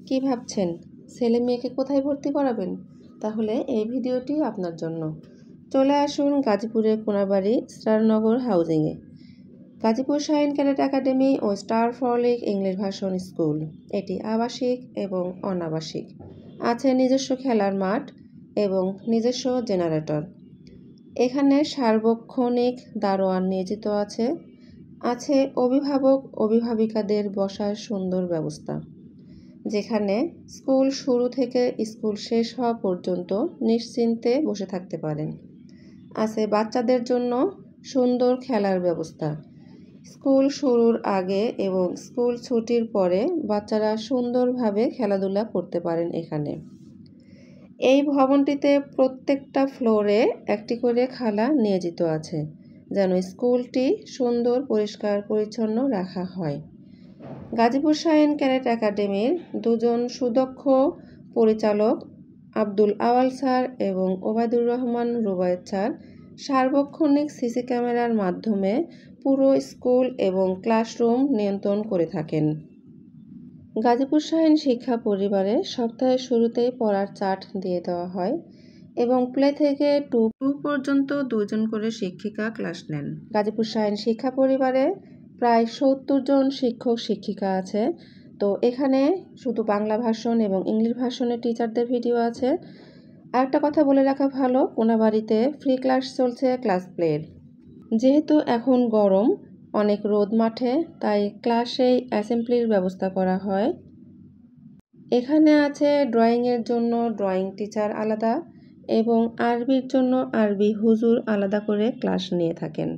কি ভাবছেন ছেলে মেয়েকে কোথায় ভর্তি করাবেন? তাহলে এই ভিডিওটি আপনার জন্য। চলে আসুন গাজীপুরের কোনাবাড়ি স্টারনগর হাউজিংয়ে। গাজীপুর শাহীন ক্যাডেট একাডেমি ও স্টার ফ্রলিক ইংলিশ ভার্সন স্কুল। এটি আবাসিক এবং অনাবাসিক। আছে নিজস্ব খেলার মাঠ এবং নিজস্ব জেনারেটর। এখানে সার্বক্ষণিক দারোয়ান নিয়োজিত আছে অভিভাবক অভিভাবিকাদের বসার সুন্দর ব্যবস্থা, যেখানে স্কুল শুরু থেকে স্কুল শেষ হওয়া পর্যন্ত নিশ্চিন্তে বসে থাকতে পারেন। আছে বাচ্চাদের জন্য সুন্দর খেলার ব্যবস্থা। স্কুল শুরুর আগে এবং স্কুল ছুটির পরে বাচ্চারা সুন্দরভাবে খেলাধুলা করতে পারেন এখানে। এই ভবনটিতে প্রত্যেকটা ফ্লোরে একটি করে খালা নিয়োজিত আছে, যেন স্কুলটি সুন্দর পরিষ্কার পরিচ্ছন্ন রাখা হয়। গাজীপুর শাহীন ক্যাডেট একাডেমির দুজন সুদক্ষ পরিচালক আব্দুল আওয়াল স্যার এবং ওবায়দুর রহমান রুবায়েত স্যার সার্বক্ষণিক সিসি ক্যামেরার মাধ্যমে পুরো স্কুল এবং ক্লাসরুম নিয়ন্ত্রণ করে থাকেন। গাজীপুর শাহীন শিক্ষা পরিবারে সপ্তাহের শুরুতেই পড়ার চার্ট দিয়ে দেওয়া হয় এবং প্লে থেকে 2 পর্যন্ত 2 জন করে শিক্ষিকা ক্লাস নেন। গাজীপুর শাহীন শিক্ষা পরিবারে প্রায় 70 জন শিক্ষক শিক্ষিকা আছে। তো এখানে শুধু বাংলা ভার্সন এবং ইংলিশ ভার্সনের টিচারদের ভিডিও আছে। আরেকটা কথা বলে রাখা ভালো, কোনাবাড়িতে ফ্রি ক্লাস চলছে ক্লাস প্লের। যেহেতু এখন গরম, অনেক রোদ মাঠে, তাই ক্লাসেই অ্যাসেম্বলির ব্যবস্থা করা হয়। এখানে আছে ড্রয়িংয়ের জন্য ড্রয়িং টিচার আলাদা এবং আরবির জন্য আরবি হুজুর আলাদা করে ক্লাস নিয়ে থাকেন।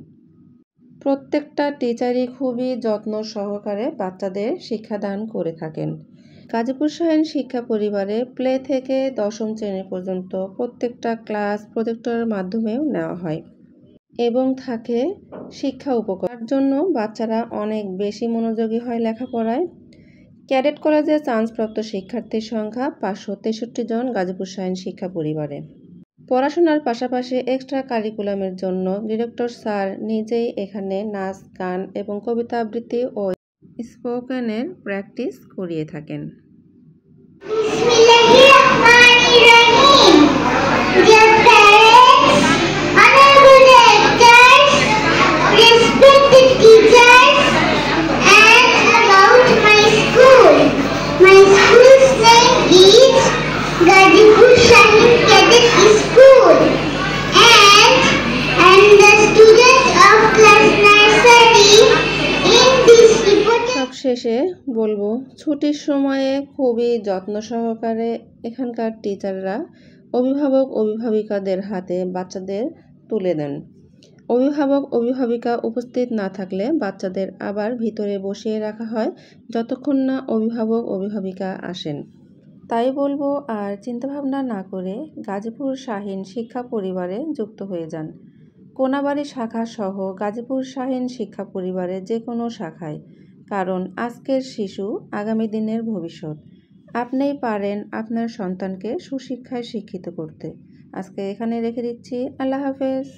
প্রত্যেকটা টিচারই খুবই যত্ন সহকারে বাচ্চাদের শিক্ষাদান করে থাকেন। গাজীপুর শাহীন শিক্ষা পরিবারে প্লে থেকে 10ম শ্রেণী পর্যন্ত প্রত্যেকটা ক্লাস প্রজেক্টরের মাধ্যমেও নেওয়া হয় এবং থাকে শিক্ষা উপকরণের জন্য বাচ্চারা অনেক বেশি মনোযোগী হয় লেখাপড়ায়। ক্যাডেট কলেজে চান্সপ্রাপ্ত শিক্ষার্থীর সংখ্যা 563 জন গাজীপুর শাহীন শিক্ষা পরিবারে। পড়াশোনার পাশাপাশি এক্সট্রা কারিকুলামের জন্য ডিরেক্টর স্যার নিজেই এখানে নাচ, গান এবং কবিতা আবৃত্তি ও স্পোকেনের প্র্যাকটিস করিয়ে থাকেন। শেষে বলবো, ছুটির সময়ে খুবই যত্ন সহকারে এখানকার টিচাররা অভিভাবক অভিভাবিকাদের হাতে বাচ্চাদের তুলে দেন। অভিভাবক অভিভাবিকা উপস্থিত না থাকলে বাচ্চাদের আবার ভিতরে বসিয়ে রাখা হয় যতক্ষণ না অভিভাবক অভিভাবিকা আসেন। তাই বলবো, আর চিন্তাভাবনা না করে গাজীপুর শাহীন শিক্ষা পরিবারে যুক্ত হয়ে যান। কোনাবাড়ি শাখা সহ গাজীপুর শাহীন শিক্ষা পরিবারে যে কোনো শাখায়, কারণ আজকের শিশু আগামী দিনের ভবিষ্যৎ। আপনিই পারেন আপনার সন্তানকে সুশিক্ষায় শিক্ষিত করতে। আজকে এখানে রেখে দিচ্ছি। আল্লাহ হাফেজ।